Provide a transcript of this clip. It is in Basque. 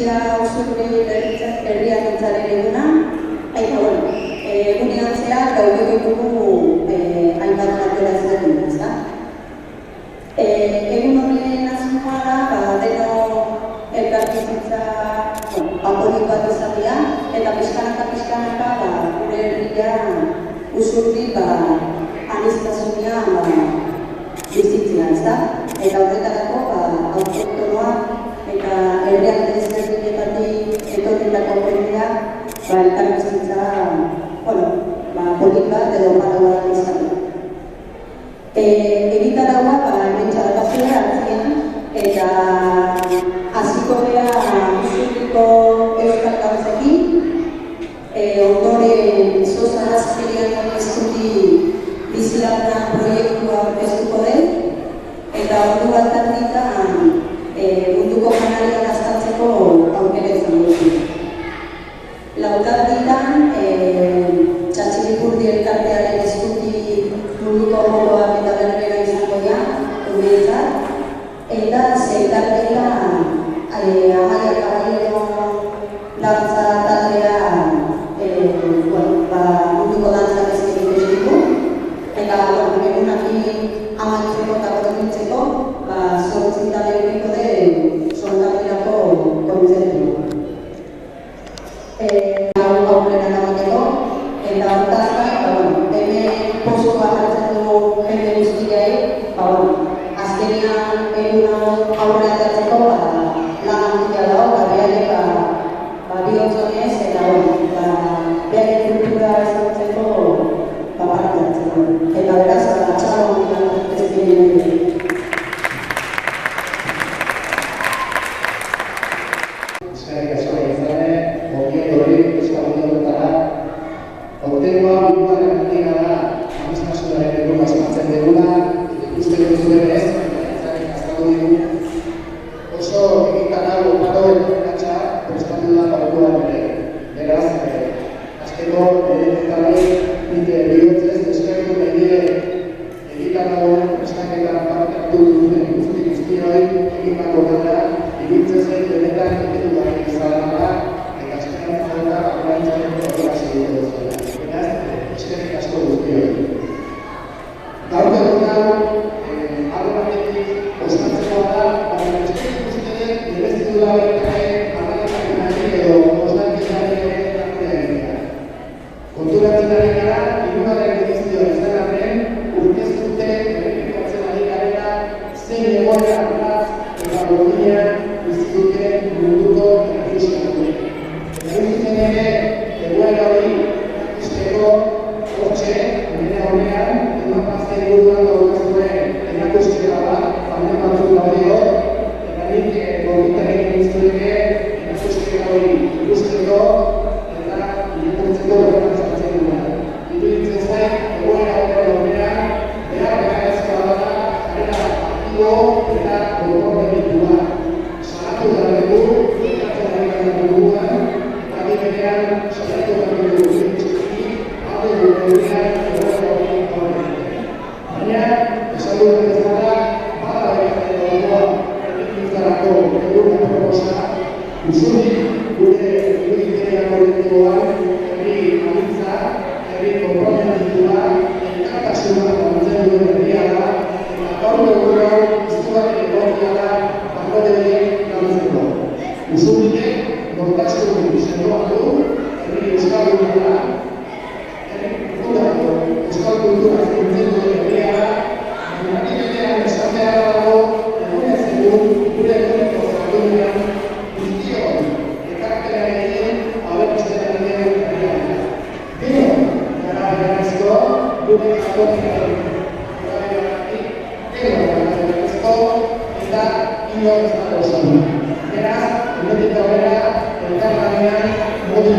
da Usurbil herriarentzaren eguna, eta egunean zehar gaude ditugu hainbat batera ezberdin, ezta? Egun horren asmoa da, deno elkarrizketa aporik bat izatea, eta pixkanaka gure herria Usurbil aniztasunean bizitzea, ezta? Eta horretarako autoktonoa eta herrialde ezberdinetatik etorritako jendea elkarrizketa polit bat edo parago bat izatu. Egitaraua hemen txabatazioa hartzean eta hasiko gea Usurbilko euskal gauzekin, ondoren Zosa Azpirian eskuti bizilaguna proiektua aurkeztuko den, eta ordu bat tarditan munduko kanarian azaltzeko aukera izango dugu. Lautarditan Txatxilipurdi elkartearen eskuti munduko jokoak eta berbera izango da, umeetzat, eta zeitartela Amaia Caballero dantza taldea munduko dantza bezkerik eskutu, eta egunaki amaitzeko eta borokintzeko zortzintan euriko den soldaterako kontzertu. Aurrera nagoeteko, eta hortazka, hemen postoa hartzen dugu jende guztiai, azkenean aurrera hartzeko lan handia dago, behaiek bihotzonez, eta behaiek kultura ezagutzeko parte hartzeko. Eta beraz, txalo handia ez diren. Eskerrik asko izane, ongi hori ezagutu dutara. Aurtengoa bilduaren handia da, amiztasunaren eguna asmatzen duguna, ikusten duzuen ez, izane gaztatu digu. Oso egitara loparo elkarratxa prestatu da barruan ere. Beraz, azkeko eretetari bihotzez eskertu nahi dire egitara duen prestaketan parte hartu duten guztioi egitako dela, ibiltzen zen benetan egitu gari izalana, eta azkenean falta aurrantzaren horrela segitu duzuela. Beraz, eskerrik asko guztioi. Gaur egunean, alde batetik osnatzekoa da, baina eskerrik guztiek nirezitu da berkare aldaketak edo osnaketak ere egitea. Konturatzen ari gara, hirugarren edizioa izan arren, urkeztute berrifikatzen ari garela zein egoera arraz eta gordinean bizituten munduko errefusiatuek. Errefusiatzen ere, egoera hori ikusteko hortxe, bere horrean, Europazte inguruan daukazuen erakusketa bat, bande batzuk daude hor, eta nik gorditarek egiztueke erakusketa hori ikusteko eta irakurtzeko berrantzatzen dira. Iruditzen zain, egoera horrean, behar beharrezkoa da, jarrera aktibo eta konpromitua. Salatu behar dugu, ikatzen ari gara duguan, eta berean salatu behar dugu txiki, alde dugunean egoera horrean aurrean. Baina, esan duen bezala, bada behartzen dagoa errekintzarako egun proposa, Usurbil gure iruditeria kolektiboan, herri anitza, herri konprometitua, elkartasuna lantzen duen herria da, eta gaur egunean iztuak egokia da bandodeek lantzeko. Usurbilek nortasun sendoa du, herri euskalduna da, euskal kultura zintzen duen herria da, baina betean esatea dago, egunez egun gure eguneko zaldunean guztion ekartera egin abertzera egin herria da. Gero, gara beharrezko, gure jatorriaren eta inor ez dago osan. Beraz, hemendik aurrera, elkarlanean modu